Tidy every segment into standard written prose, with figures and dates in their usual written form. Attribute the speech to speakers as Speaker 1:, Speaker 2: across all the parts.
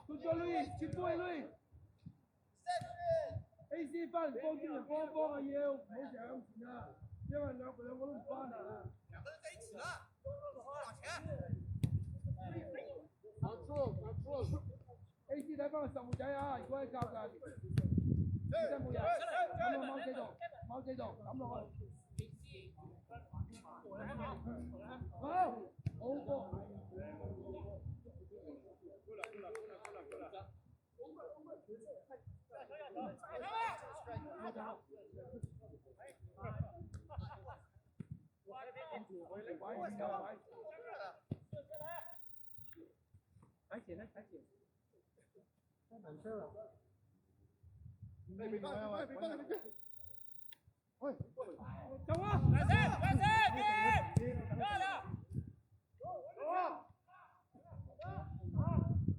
Speaker 1: Good job, Louis. Chip away, Louis. AC 翻嚟幫啲人幫啊要，唔好成日向前啊，因為兩個都唔翻嚟啊。
Speaker 2: 两个人在一起了，往前。
Speaker 1: 拿住 ！AC 睇翻個十號仔啊！如果係教㗎，真冇人，咁啊貓仔度，抌落去。好，好波。睇前咧，睇前。唔傷啦。喂，走啊！
Speaker 2: 完成，漂亮。
Speaker 1: 走啊！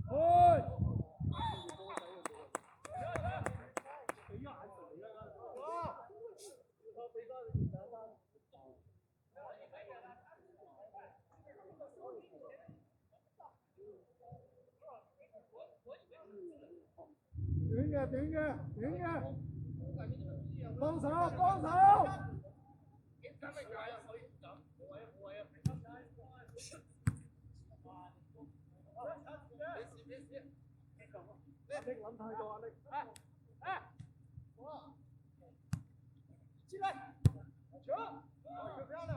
Speaker 1: 去。短嘅，幫手！力諗太多啊！力！進來！球！漂亮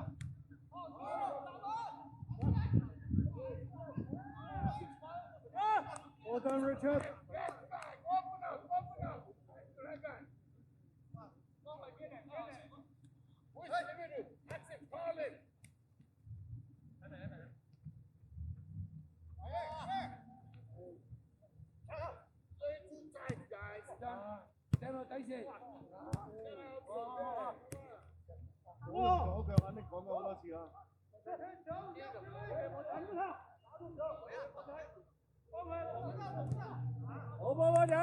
Speaker 1: ！Well done, Richard. Stand up, Daisy. 哇！好強啊！你講過好多次啦。好波波仔！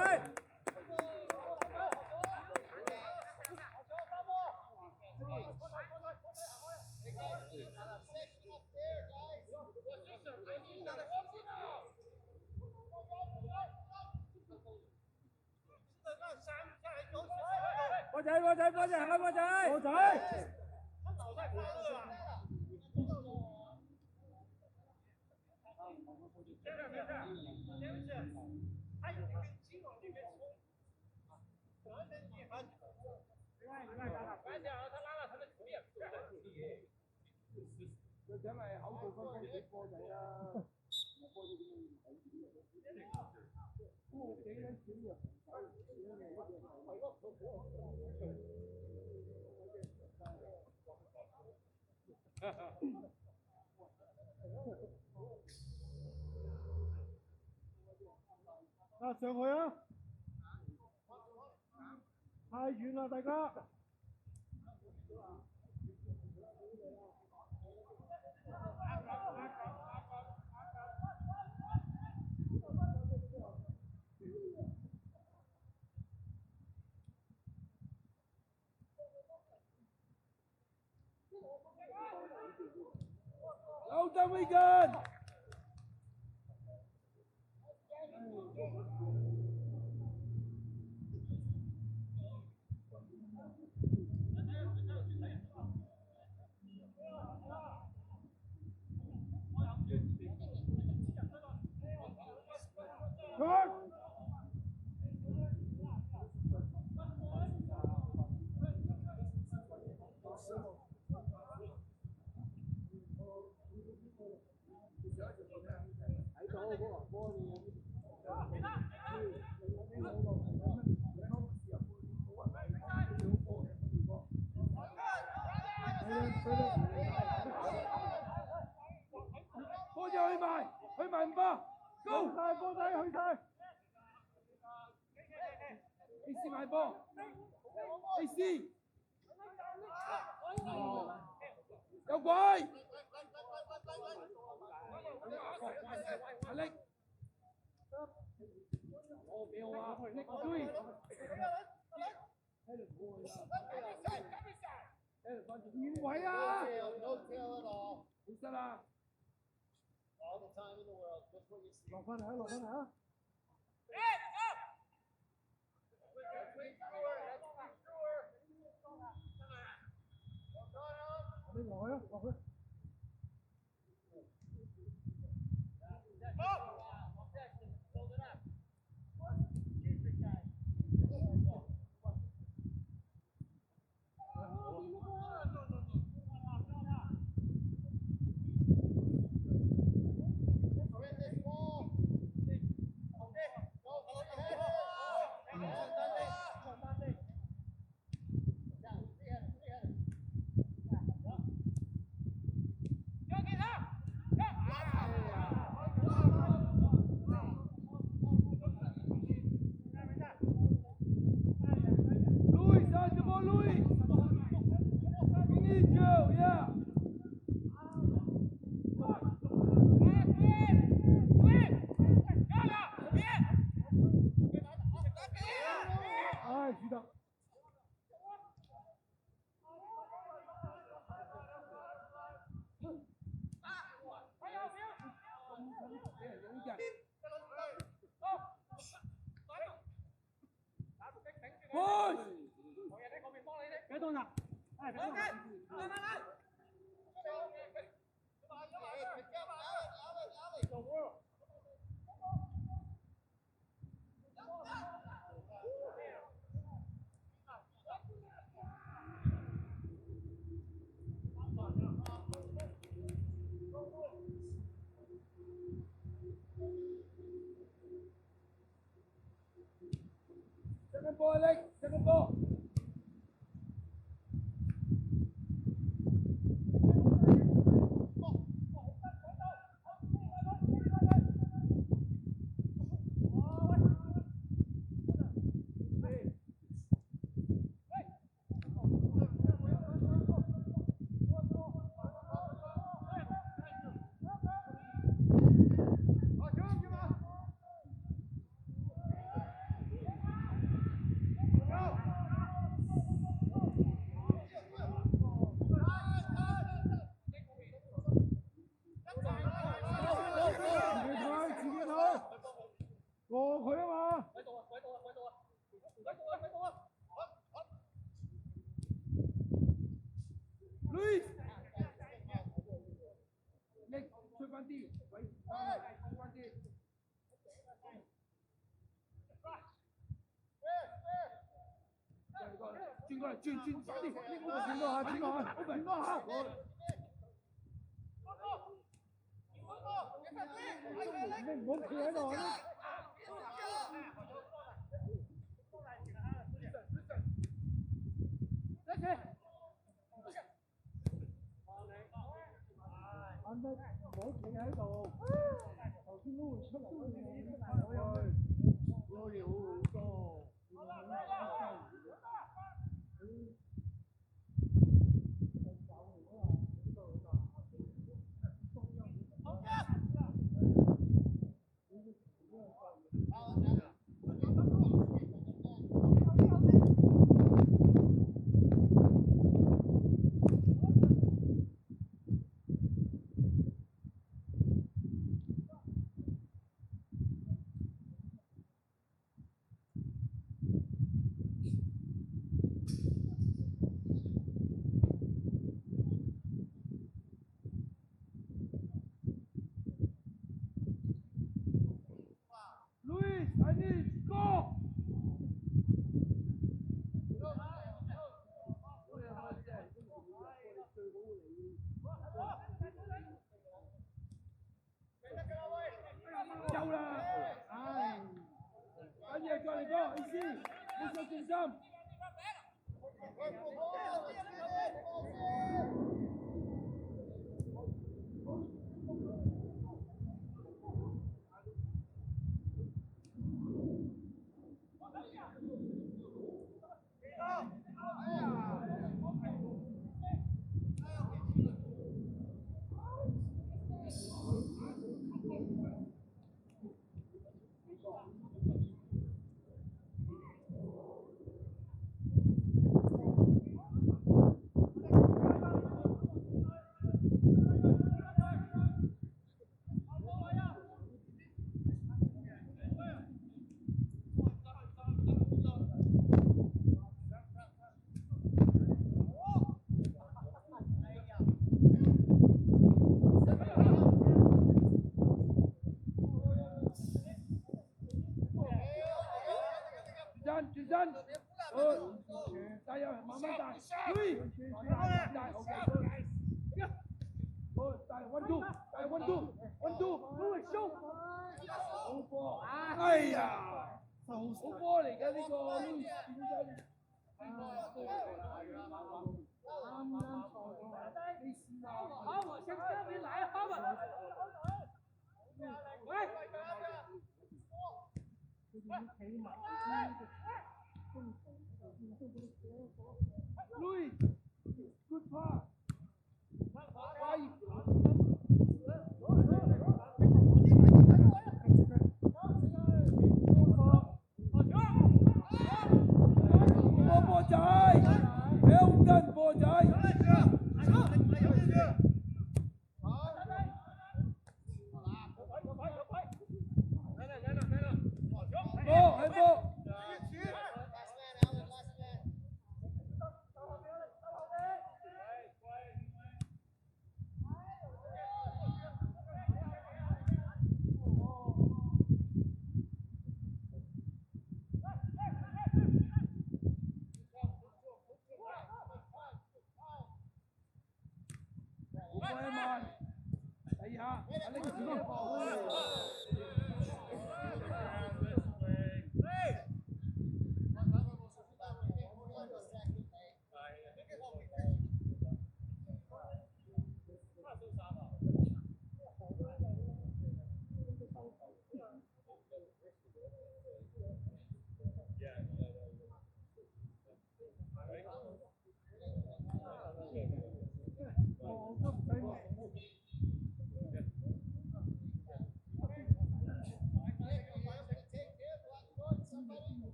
Speaker 1: 波仔，波仔，波仔，行啦，波仔！波仔！佢梗係口對分攻擊波仔啦，波仔點會唔睇都幾撚少人上去啊！太遠啦，大家。Well done, Wigan! Good! Go! 去埋唔怕，高晒波仔去晒。快波 ，AC， 有鬼，阿力，對，原位啊，冇失啦，落翻嚟啊，落翻嚟啊！你落去啊，落去。Second ball, Alex. Second ball. Luis. Nick, 出翻啲，喂，出翻啲。轉過嚟，轉快啲，呢個轉多下，轉多下，轉多下。你唔好企喺度啊！唔好企喺度，頭先都會出嚟嗰啲我有好多。Luis, I need go! 夠啦！唉，緊嘢再嚟個 AC， 冇上重心。起身，加油，慢慢打，对，打 OK，打 one two，打 one two，one two，對，show，好波，哎呀，好波嚟嘅呢個 Louis 點解？啱啱錯咗，你試下。好，我先這邊來，好吧。喂。Louis, good pass. Five. 波仔 ，well done 波仔。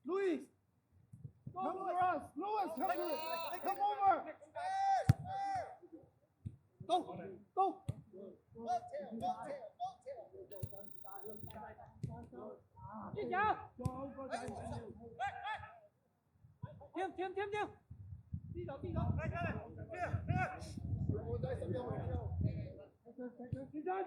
Speaker 1: Louis, come for us. Louis, come over. Go, go. Đi chào. Thêm. Đi đâu. Đi dân.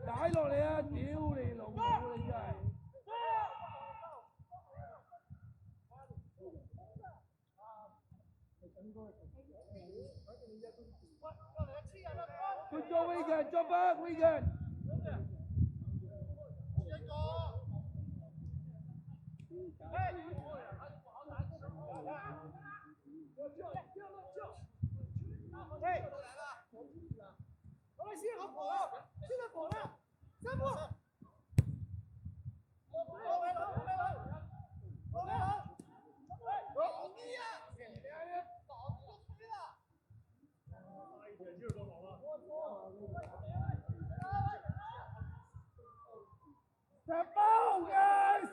Speaker 1: 打落嚟啊！屌你老母你真係！佢做 weekend 做乜 weekend？Step out, guys!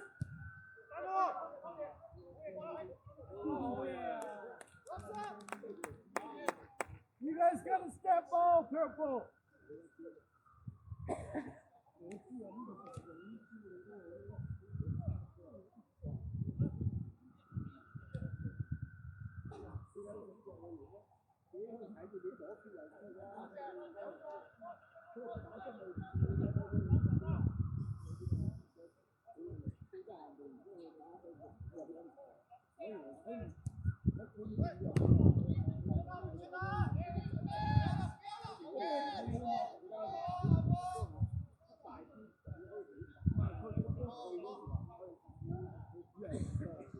Speaker 1: You guys gotta step out, purple. Let's go.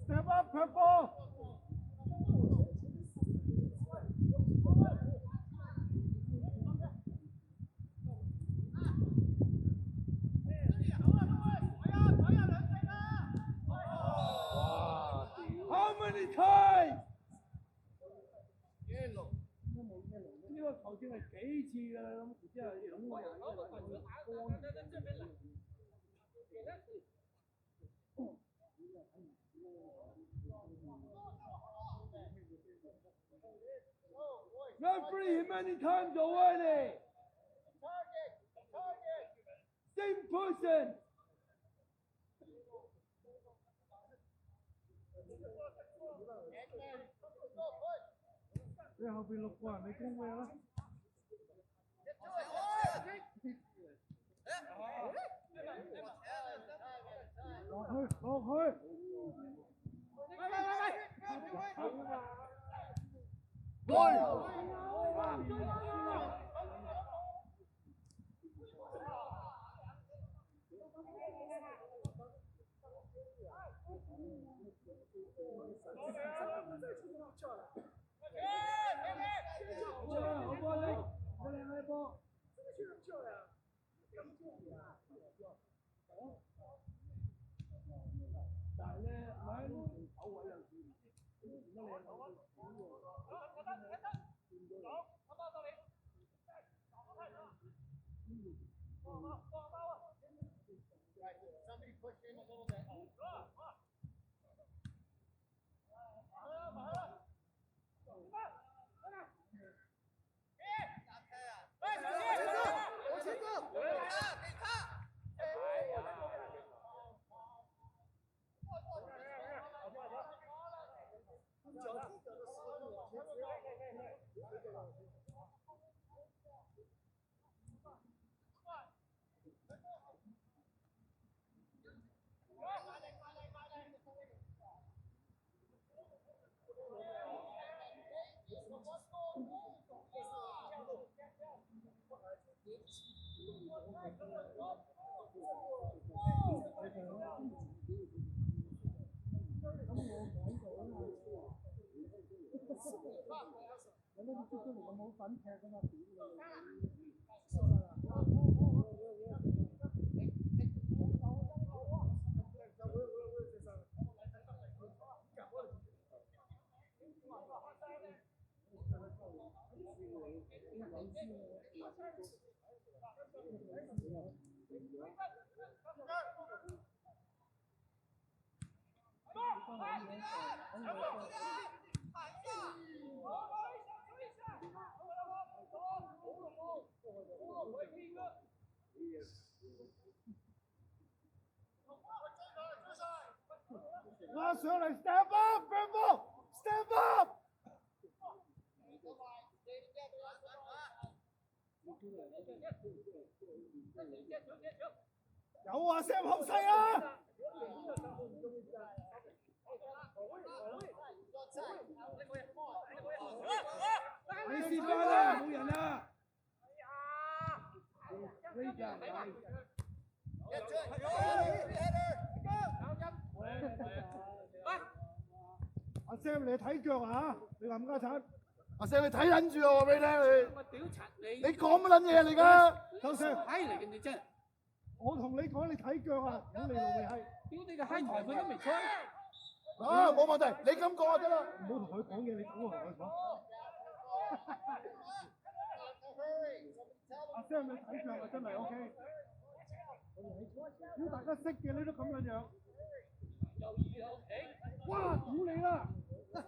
Speaker 1: Step up, purple. How many times? 頭先係幾次㗎啦，咁然之後兩個人Referee many times already. Same person. 你後邊6個人，你攻咩啦？落去，落去。好波你，我靚女波。但係咧，喺口位有時點解你
Speaker 2: Somebody push in a little bit.拉上嚟 ，step up，step up。有啊 ，Sam 好細啊！你試翻啦，冇人啦。呢架係。阿 Sam 你睇腳啊！你冚家鏟。阿 Sam 你睇撚住啊！我俾你聽你。我屌柒你！你講乜撚嘢嚟㗎？周 Sam， 閪嚟嘅你真係。我同你講你睇腳啊！咁你老味閪。屌你個閪台佢都未吹。啊，冇問題，你咁講就得啦。唔好同佢講嘢，你等我同佢講。阿 Sam 你睇腳啊，真係 OK。如果大家識嘅，你都咁樣樣。有意有情。哇！屌你啦！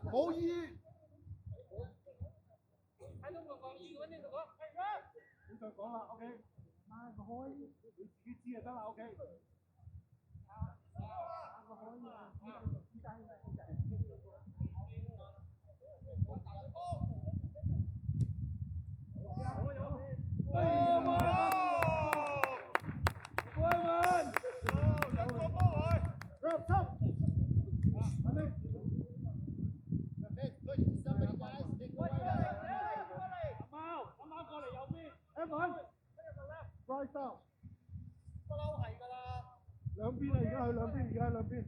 Speaker 2: 冇意。喺度講意嗰啲就講。你再講啦 ，OK。拉個開，你自己知就得啦 ，OK。拉個開啊！兩邊啊！而家去兩邊，而家兩邊。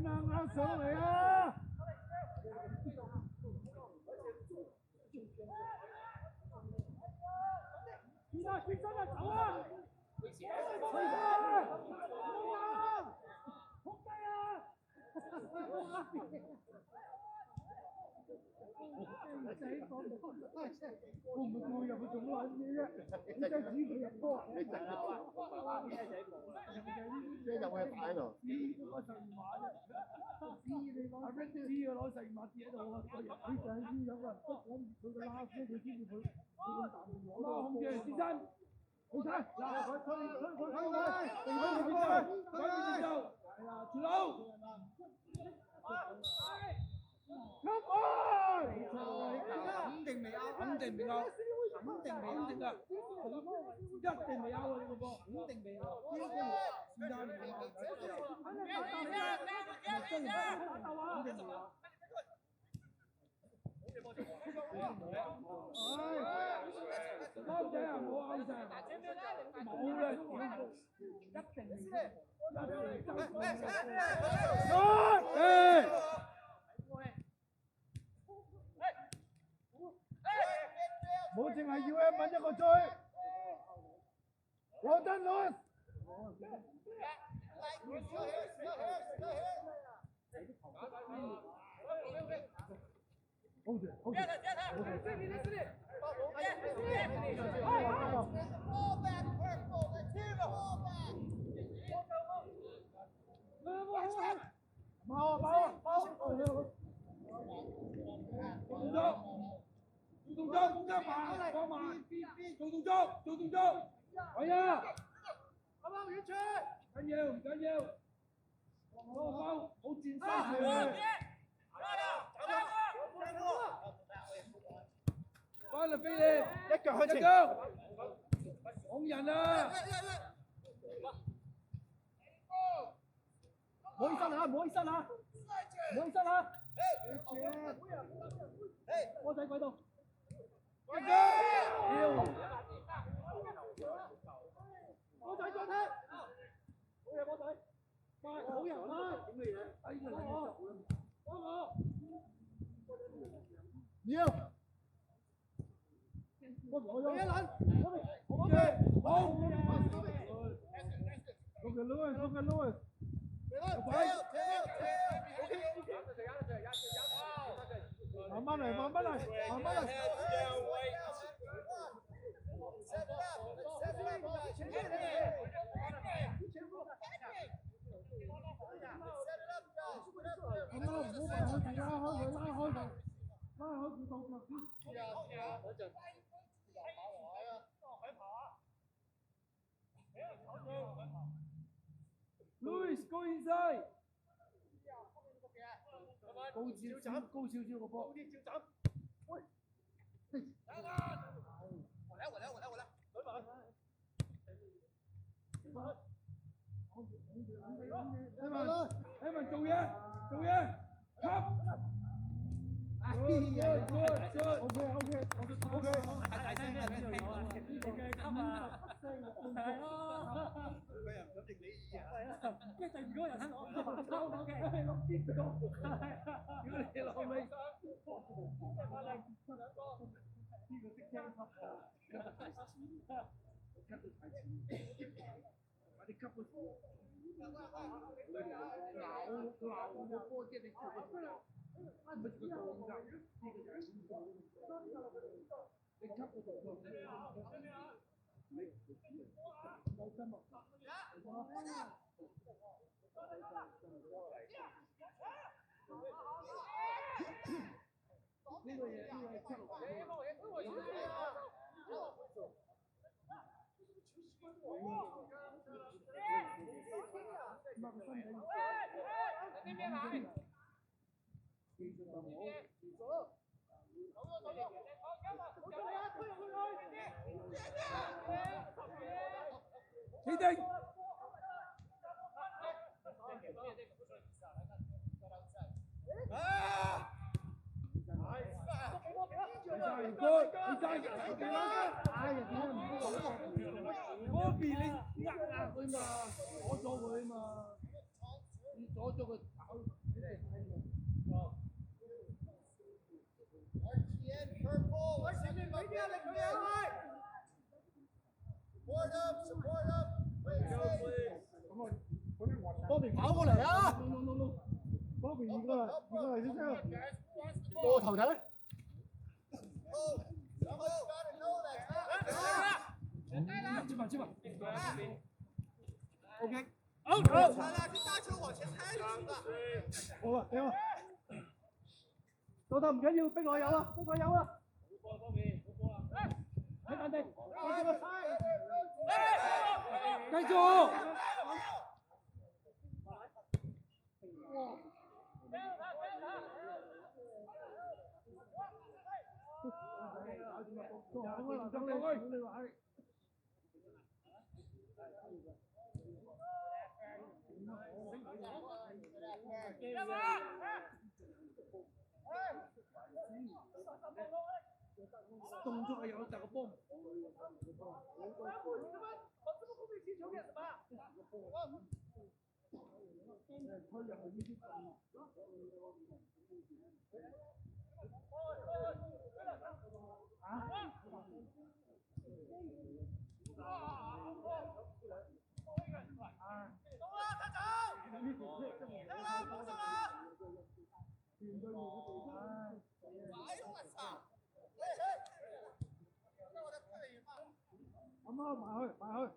Speaker 2: 硬硬上嚟啊！轉身啊，走啊！係啊！仆街啊！我唔會入去做乜撚嘢啫？你真係指佢入波，你真係即係入去擺喺度。攞十二碼啫，阿 Red 知佢攞十二碼跌喺度啊！個人佢就係呢有個人逼緊佢個拉車，佢先至佢咁大力攞到控住先生。好睇，嗱，佢係啦，住佬。肯定未啱，肯定未啱，肯定未啱㗎，一定未啱喎呢個波，肯定未啱。呢個是但嚟㗎，啱仔啊，冇啱仔，冇啦，一定未。冇淨係要一問一個追，羅登倫。好住，好住。做動作慢，放慢，做動作，係啊，啱啱遠出，緊要唔緊要？攞個包，好轉身嘅。翻嚟飛你，一腳向前，擋人啊！唔好起身啊！唔好起身啊！唔好起身啊！波仔鬼到。波仔再踢，好嘢波仔，快好人啦！點嘅嘢？哎呀，幫我，要，我有一輪，好嘅，好，look at Louis，慢慢嚟，慢慢嚟，慢慢嚟。Louis, go inside. 高少少個波。喂，Evan 做嘢，吸。OK，大聲啲人聽到啊！呢個嘅吸啊，係咯。佢又唔想認你意啊！即係如果有人攞，OK，攞邊個？如果你攞尾，呢個識聽吸啊！吸得太淺，我哋吸個波。鬧我個波即係你做個波。唔係個動作，呢個就係動作。你吸個動作，冇心啊！呢個嘢起定。嗰邊你呃佢嘛，阻咗佢嘛，你阻咗佢跑。波比跑過嚟啊！波比移過嚟，小聲。過頭睇。接吧。OK。好。好啊，你好。到頭唔緊要，逼我有啊。睇眼地，繼續。動作係有，但個波唔埋去。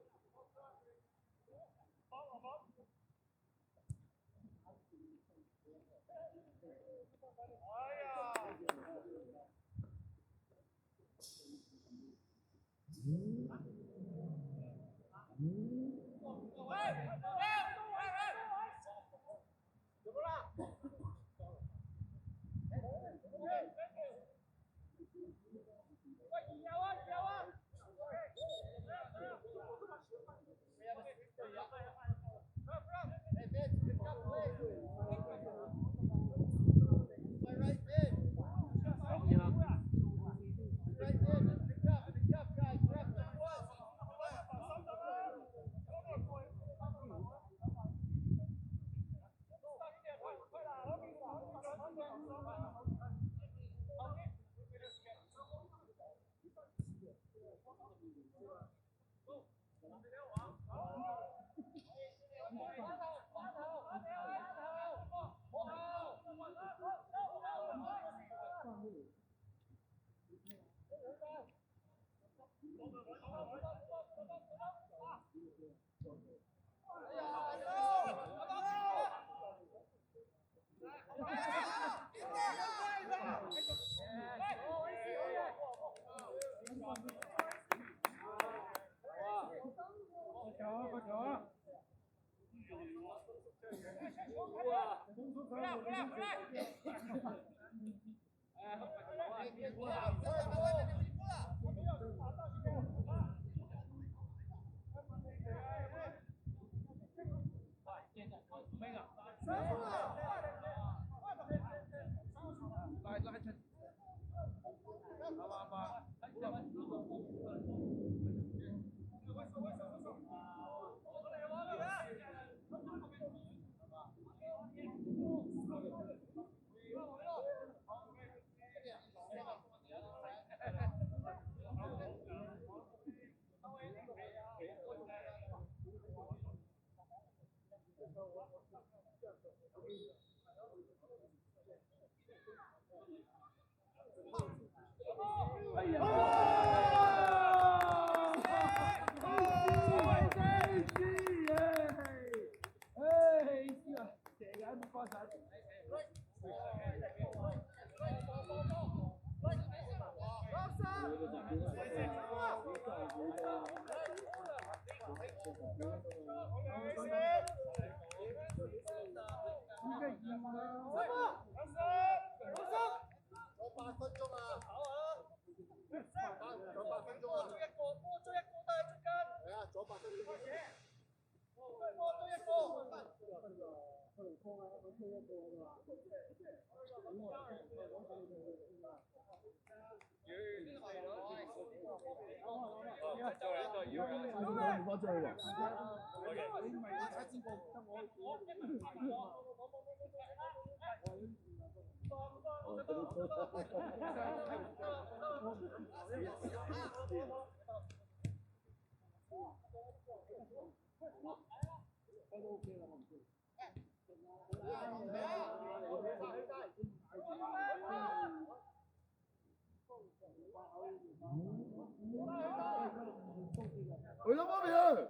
Speaker 2: 去到嗰邊啊！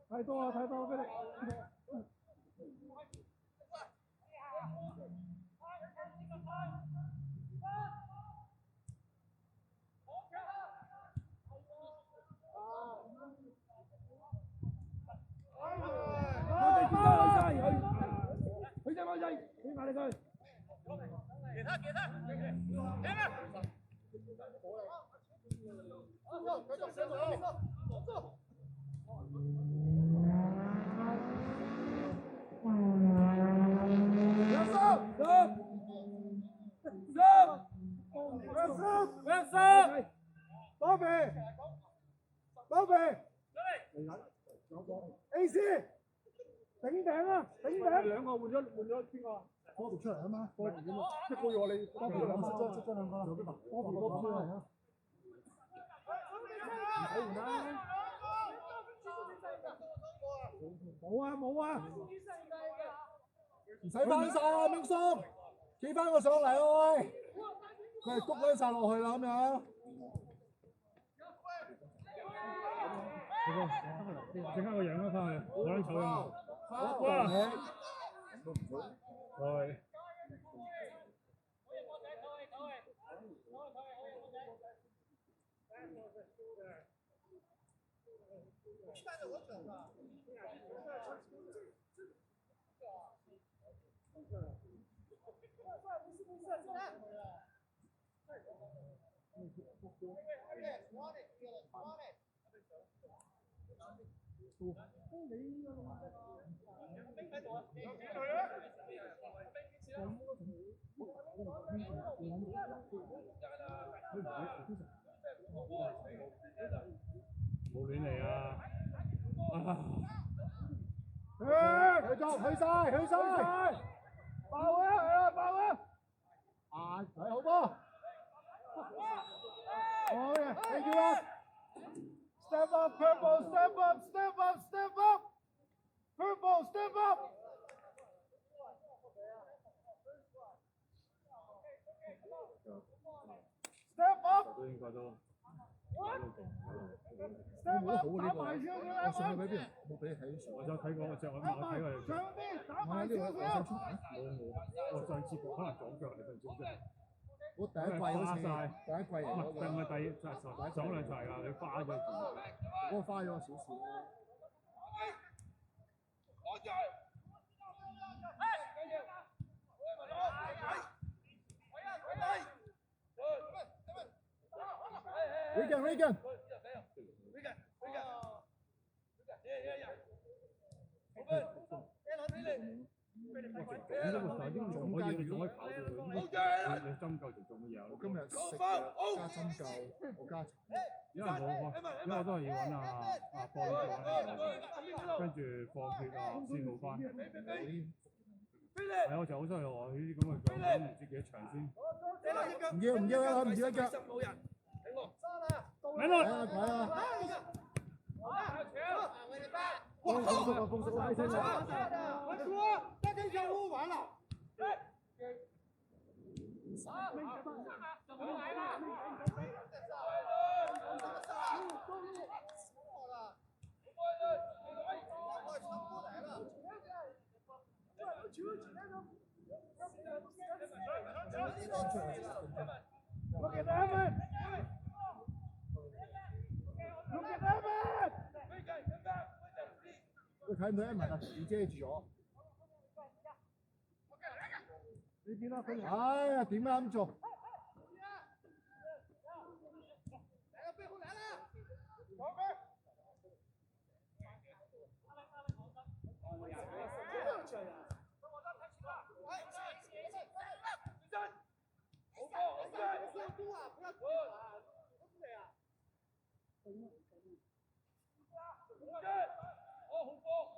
Speaker 2: 太多啊！太多俾你。佢隻馬仔，你埋嚟佢。其他，聽啊！繼續上路。包皮 ，AC， 頂頂啊，頂頂。兩個換咗邊個？波皮出嚟啊嘛，波皮點啊？一個要我你，波皮兩個，出咗兩個。波皮出嚟啊！睇完啦。冇啊！唔使翻晒啊，明叔，企翻個上嚟喎喂，佢係谷咗晒落去啦咁樣。整翻個樣啦，翻去攞啲草啊！哇！係。冇亂嚟啊！去晒！爆啊！啊，係好波！好嘅 ，thank you 啊 ！Step up, purple, step up! Purple, step up! Step up! 都應該都。Step up！ 打埋少少啊！我上去俾邊？冇俾你睇。我有睇過，我睇過。上邊打埋少少。冇。我上次可能撞腳嚟上次真係。我第一季好似第一季嚟嗰個。唔係撞兩齊㗎，你花咗。我花咗少少。Regan。仲可以跑到佢，你針灸做乜嘢？我今日食加針灸，我加茶。因為我都係要揾波呢做，跟住放血啊先好翻。係我就好想話呢啲咁嘅腳，咁唔知幾多場先。唔要啊！唔要一腳。嚟啦！嚟啦！風速拉聲啦！我說，這跟小屋完了。睇唔到一文啊？樹遮住我。你點啊？佢哎呀，點解咁做？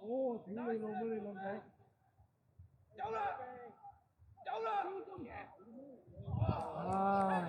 Speaker 2: 哦，屌你老母！你老味！
Speaker 1: 有啦，有啦！
Speaker 2: 啊！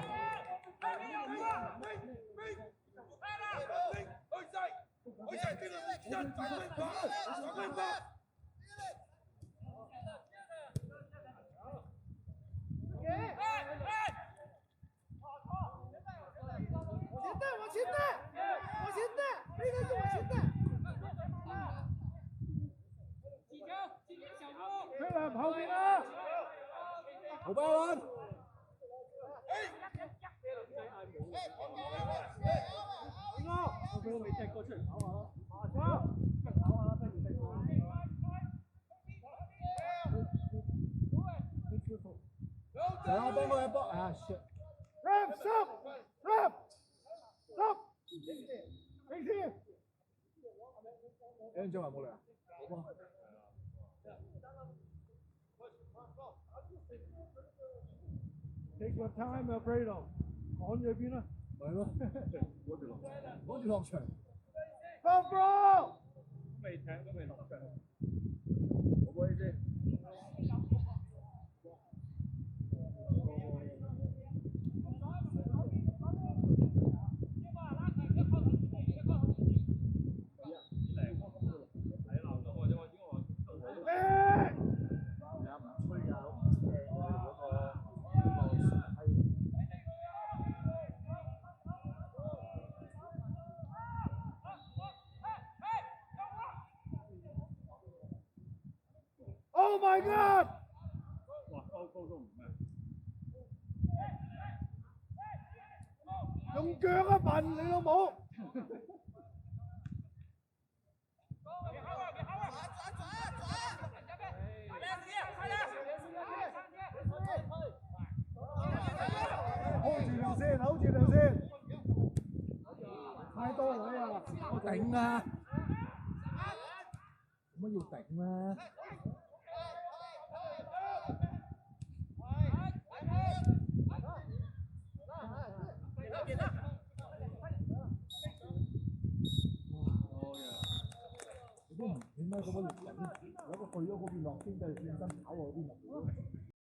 Speaker 2: 飛南後面啦！後巴穩。我俾我未踢過出嚟跑下咯。跑下啦，不如踢過。係啊，幫佢一幫啊 ！Rap stop rap stop， 停先。Aaron 張華冇嚟啊？好啊。Take your time, Alfredo。趕住去邊啊？咪咯，趕住落場。Go bro！ 未踢都未落場。我冇意思。Oh my god！ 哇，高都唔咩？用腳啊，笨你老母！hold 住條線，hold 住條線。太多位啊！我頂啊！乜要頂啊？都唔點解咁樣要頂？有個去咗嗰邊落先，就轉身跑落嗰邊落。